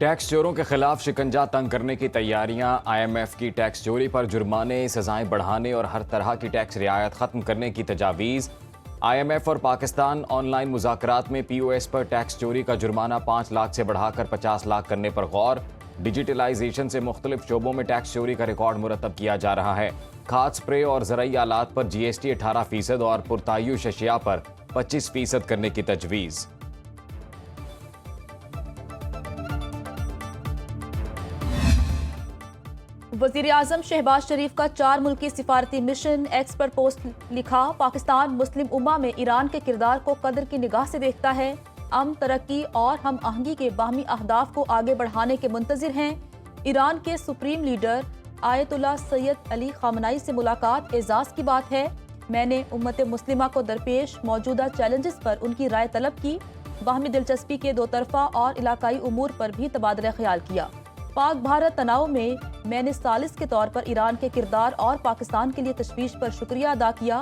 Tax चोरों के खिलाफ शिकंजा तंग करने की तैयारियां। IMF की टैक्स चोरी पर जुर्माने, सजाएं बढ़ाने और हर तरह की टैक्स रियायत खत्म करने की तजावीज़। IMF और पाकिस्तान ऑनलाइन मुज़ाकरात में POS पर टैक्स चोरी का जुर्माना 5 लाख से बढ़ाकर 50 लाख करने पर गौर। डिजिटलाइजेशन से मुख्तलिफ शोबों में टैक्स चोरी का रिकॉर्ड मुरतब किया जा रहा है। खाद स्प्रे और ज़राई आलात पर GST 18% और पुरतायुश अशिया पर 25% करने की तजवीज़। वज़ीर आज़म शहबाज शरीफ का 4 मुल्की सिफारती मिशन। एक्स पर पोस्ट लिखा, पाकिस्तान मुस्लिम उम्मा में ईरान के किरदार को कदर की निगाह से देखता है। अमन, तरक्की और हम आहंगी के बाहमी अहदाफ को आगे बढ़ाने के मुंतज़िर हैं। ईरान के supreme leader Ayatollah Syed Ali खामनाई से मुलाकात एजाज़ की बात है। मैंने उम्मत मुस्लिमा को दरपेश मौजूदा चैलेंजेस पर उनकी राय तलब की। बाहमी दिलचस्पी के दो तरफ़ा और इलाकाई उमूर पर भी तबादला ख्याल किया। पाक भारत तनाव में मैंने सालिस के तौर पर ईरान के किरदार और पाकिस्तान के लिए तशवीश पर शुक्रिया अदा किया।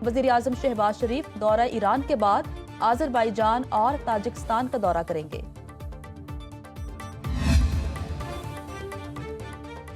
वज़ीर आज़म शहबाज शरीफ दौरा ईरान के बाद आज़रबाईजान और ताजिकिस्तान का दौरा करेंगे।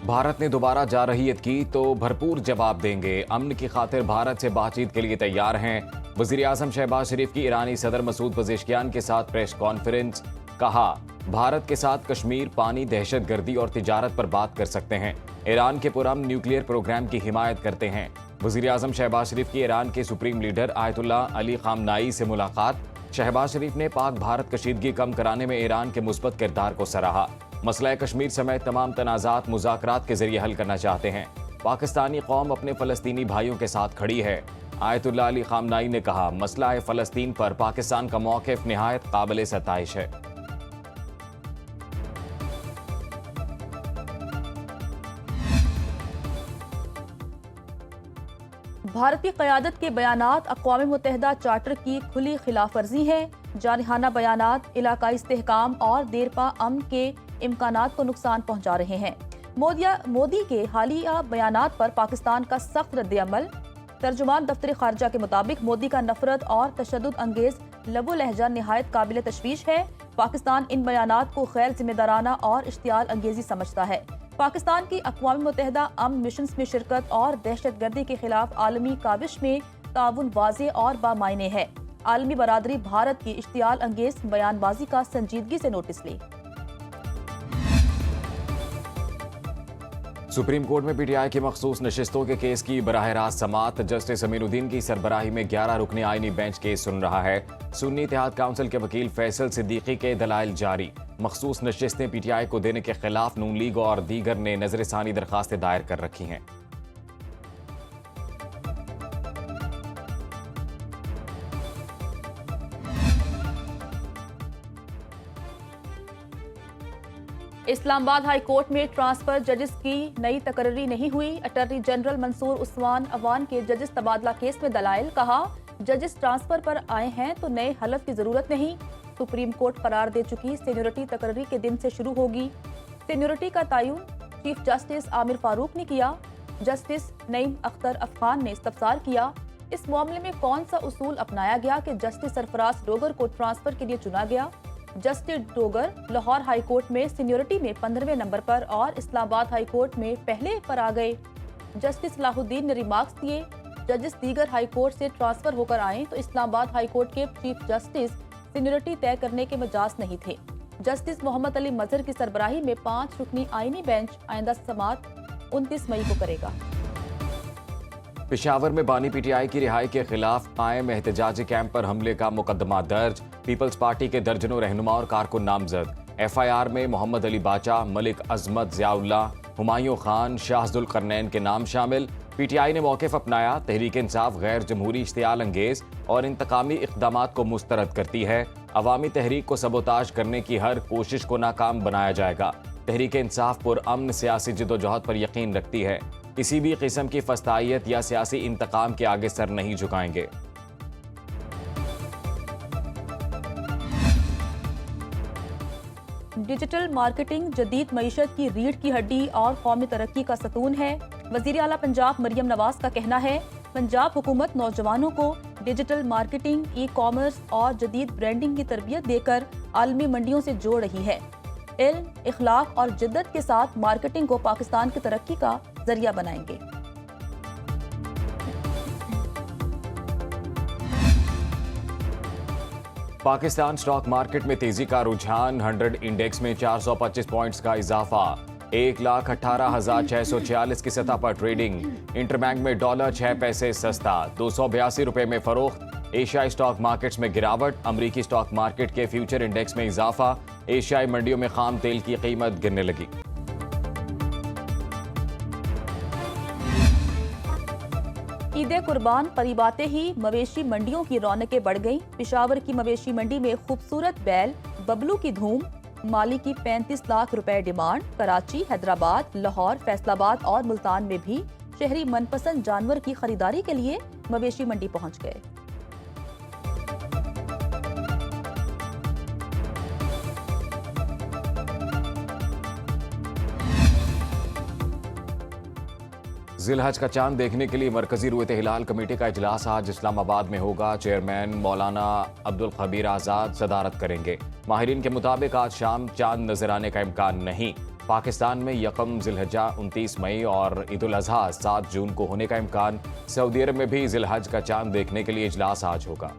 भारत ने दोबारा जारहियत की तो भरपूर जवाब देंगे। अमन की खातिर भारत से बातचीत के लिए तैयार हैं। वज़ीर आज़म शहबाज शरीफ की ईरानी सदर मसूद पज़ेश्कियान के साथ प्रेस कॉन्फ्रेंस। कहा, भारत के साथ कश्मीर, पानी, दहशतगर्दी और तिजारत पर बात कर सकते हैं। ईरान के पुरअमन न्यूक्लियर प्रोग्राम की हिमायत करते हैं। वज़ीर आज़म शहबाज शरीफ की ईरान के सुप्रीम लीडर आयतुल्लाह अली खामनाई से मुलाकात। शहबाज शरीफ ने पाक भारत कशीदगी कम कराने में ईरान के मुस्बत किरदार को सराहा। मसला कश्मीर समेत तमाम तनाज़ात मुज़ाकरात के जरिए हल करना चाहते हैं। पाकिस्तानी कौम अपने फ़लस्तीनी भाइयों के साथ खड़ी है। आयतुल्लाह अली खामनाई ने कहा, मसला फ़लस्तीन पर पाकिस्तान का मौक़िफ़ निहायत काबिल सताइश है। भारतीय क़यादत के बयानात अक़वाम मुत्तहिदा चार्टर की खुली खिलाफ वर्जी है। जारहाना बयानात इलाकाई इस्तेहकाम और देरपा अमन के इम्कानात को नुकसान पहुँचा रहे हैं। मोदी के हालिया बयानात पर पाकिस्तान का सख्त रद्द-ए-अमल। तर्जुमान दफ्तर खारजा के मुताबिक मोदी का नफरत और तशद्दुद अंगेज लबो लहजा निहायत काबिल तशवीश है। पाकिस्तान इन बयानात को गैर जिम्मेदाराना और इश्तियाल अंगेजी समझता है। पाकिस्तान की अक़वाम मुत्तहिदा अमन मिशन में शिरकत और दहशतगर्दी के खिलाफ आलमी काविश में ताउन वाज़े और बामायने है। आलमी बरादरी भारत की इश्तियाल अंगेज बयानबाजी का संजीदगी से नोटिस ले। सुप्रीम कोर्ट में PTI की मखसूस नशिस्तों के केस की बराह रास्त समात। जस्टिस अमीरुद्दीन की सरबराही में 11 रुकनी आईनी बेंच केस सुन रहा है। सुन्नी इत्तेहाद काउंसिल के वकील फैसल सिद्दीकी के दलाइल जारी। मखसूस नशिस्तें PTI को देने के खिलाफ नून लीग और दीगर ने नजरसानी दरखास्तें दायर कर रखी हैं। इस्लामाबाद हाई कोर्ट में ट्रांसफर जजेस की नई तकर्री नहीं हुई। अटॉर्नी जनरल मंसूर उस्मान अवान के जजेस तबादला केस में दलाइल। कहा, जजेस ट्रांसफर पर आए हैं तो नए हलफ की जरूरत नहीं। सुप्रीम कोर्ट करार दे चुकी सीनियरिटी तकर्री के दिन से शुरू होगी। सीनियरिटी का तयन चीफ जस्टिस आमिर फारूक ने किया। जस्टिस नईम अख्तर अफगान ने इस्तफसार किया। इस मामले में कौन सा उसूल अपनाया गया कि जस्टिस सरफराज डोगर को ट्रांसफर के लिए चुना गया। Justice Dogar Lahore high court में सीनियरिटी में 15वें नंबर पर और इस्लामाबाद हाई कोर्ट में पहले पर आ गए। जस्टिस सलाहुद्दीन ने रिमार्क्स दिए, जजेस दीगर हाई कोर्ट से ट्रांसफर होकर आए तो इस्लामाबाद हाई कोर्ट के चीफ जस्टिस सीनियरिटी तय करने के मजाज नहीं थे। जस्टिस मोहम्मद अली मजहर की सरबराही में 5 रुकनी आईनी बेंच आइंदा समात 29 मई को करेगा। पेशावर में बानी PTI की रिहाई के खिलाफ कायम एहतजाजी कैंप पर हमले का मुकदमा दर्ज। पीपल्स पार्टी के दर्जनों रहनुमा और कारकुन नामजद। FIR में मोहम्मद अली बाचा, मलिक अजमत ज़ियाउल्लाह, हुमायूं खान, शाहजुल करनैन के नाम शामिल। PTI ने मौक़िफ़ अपनाया, तहरीक इंसाफ गैर जमहूरी इश्तियाल अंगेज और इंतकामी इक़दामात को मुस्तरद करती है। अवामी तहरीक को सबोताज करने की हर कोशिश को नाकाम बनाया जाएगा। तहरीक इंसाफ पुरअमन सियासी जदोजहद पर यकीन रखती है। किसी भी किस्म की फस्तायत या सियासी इंतकाम के आगे सर नहीं झुकाएंगे। डिजिटल मार्केटिंग जदीद मईशत की रीढ़ की हड्डी और कौमी तरक्की का सतून है। वज़ीर आला पंजाब मरियम नवाज का कहना है, पंजाब हुकूमत नौजवानों को डिजिटल मार्केटिंग, ई कॉमर्स और जदीद ब्रांडिंग की तरबियत देकर आलमी मंडियों से जोड़ रही है। इल्म, इखलाक और जिद्दत के साथ मार्केटिंग को पाकिस्तान की तरक्की का जरिया बनाएंगे। पाकिस्तान स्टॉक मार्केट में तेजी का रुझान, 100 इंडेक्स में 425 पॉइंट्स का इजाफा, 1,18,646 की सतह पर ट्रेडिंग। इंटरबैंक में डॉलर 6 पैसे सस्ता, 282 रुपए में फरोख्त। एशियाई स्टॉक मार्केट्स में गिरावट, अमरीकी स्टॉक मार्केट के फ्यूचर इंडेक्स में इजाफा। एशियाई मंडियों में खाम तेल की कीमत गिरने लगी। ईद कुर्बान करीब आते ही मवेशी मंडियों की रौनकें बढ़ गईं। पेशावर की मवेशी मंडी में खूबसूरत बैल बबलू की धूम। माली की 35 लाख रुपए डिमांड। कराची, हैदराबाद, लाहौर, फैसलाबाद और मुल्तान में भी शहरी मनपसंद जानवर की खरीदारी के लिए मवेशी मंडी पहुंच गए। जिलहज का चांद देखने के लिए मरकजी रुएत हिलाल कमेटी का इजलास आज इस्लामाबाद में होगा। चेयरमैन मौलाना अब्दुल खबीर आजाद सदारत करेंगे। माहिरीन के मुताबिक आज शाम चांद नजर आने का इम्कान नहीं। पाकिस्तान में यकम जिलहजा 29 मई और ईद उल अजहा 7 जून को होने का इम्कान। सऊदी अरब में भी जिलहज का चांद देखने के लिए इजलास आज होगा।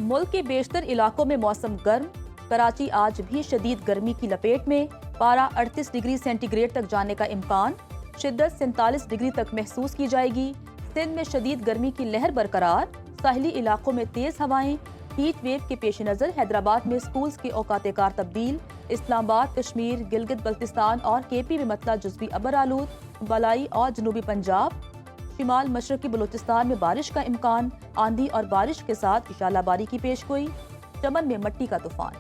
मुल्क के बेशतर इलाकों में मौसम गर्म। कराची आज भी शदीद गर्मी की लपेट में। पारा 38 डिग्री सेंटीग्रेड तक जाने का इम्कान। शिद्दत 47 डिग्री तक महसूस की जाएगी। सिंध में शदीद गर्मी की लहर बरकरार। साहिली इलाकों में तेज हवाएं। हीट वेव के पेश नज़र हैदराबाद में स्कूल्स के औकात कार तब्दील। इस्लामाबाद, कश्मीर, गिलगित बल्तिस्तान और केपी में मतला जुज़वी अबर आलूद। बलाई और जनूबी पंजाब, शिमाल मशरकी बलूचिस्तान में बारिश का इम्कान। आंधी और बारिश के साथ इशालाबारी की पेशगोई। चमन में मट्टी का तूफान।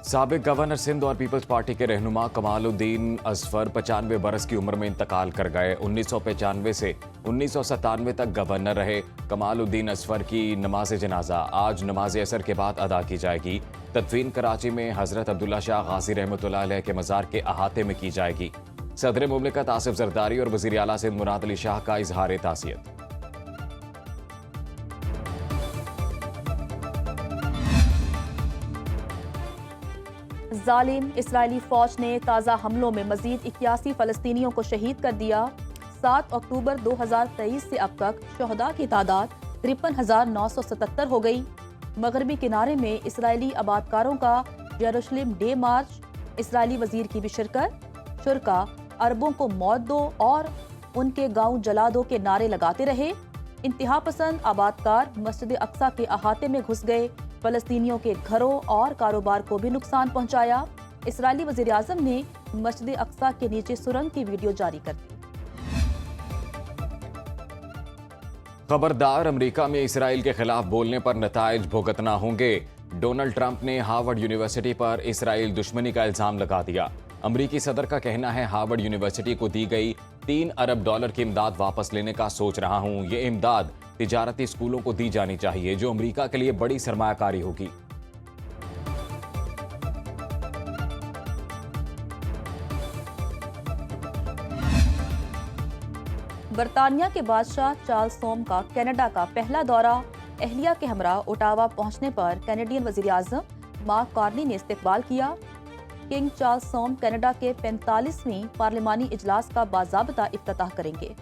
साबिक गवर्नर सिंध और पीपल्स पार्टी के रहनुमा कमालुद्दीन असफर 95 बरस की उम्र में इंतकाल कर गए। 1995 से 1997 तक गवर्नर रहे। कमालुद्दीन असफर की नमाज जनाजा आज नमाज असर के बाद अदा की जाएगी। तदफीन कराची में हजरत अब्दुल्ला शाह गाजी रहमतुल्लाह अलैह के मज़ार के अहाते में की जाएगी। सदर मुमलिकत आसिफ जरदारी और वज़ीर आला सिंध मुराद अली शाह का इजहार ताज़ियत। जालिम इसराइली फौज ने ताज़ा हमलों में मजीद 81 फ़लस्तीनियों को शहीद कर दिया। 7 अक्टूबर 2023 से अब तक शहदा की तादाद 53,977 हो गई। मगरबी किनारे में इसराइली आबादकारों का यरूशलेम डे मार्च। इसराइली वजीर की भी शिरकत। शुरका अरबों को मौत दो और उनके गांव जला दो के नारे लगाते रहे। इंतहा पसंद आबादकार मस्जिद अक्सा के अहाते में घुस गए। फ़लस्तीनियों के घरों और कारोबार को भी नुकसान पहुंचाया। इसराइली वज़ीर आज़म ने मस्जिद अक्सा के नीचे सुरंग की वीडियो जारी कर दी। खबरदार, अमेरिका में इसराइल के खिलाफ बोलने पर नताइज भुगतना होंगे। डोनाल्ड ट्रंप ने हार्वर्ड यूनिवर्सिटी पर इसराइल दुश्मनी का इल्जाम लगा दिया। अमेरिकी सदर का कहना है हार्वर्ड यूनिवर्सिटी को दी गई $3 अरब की इमदाद वापस लेने का सोच रहा हूं। ये इमदाद तिजारती स्कूलों को दी जानी चाहिए जो अमेरिका के लिए बड़ी सरमायाकारी होगी। बरतानिया के बादशाह चार्ल्स सोम का कनाडा का पहला दौरा। अहलिया के हमरा ओटावा पहुंचने पर कैनेडियन वजीर आज़म मार्क कार्नी ने इस्तकबाल किया। किंग चार्ल्स सोम कनाडा के 45वीं पार्लिमानी इजलास का बाज़ाब्ता इफ्तिताह करेंगे।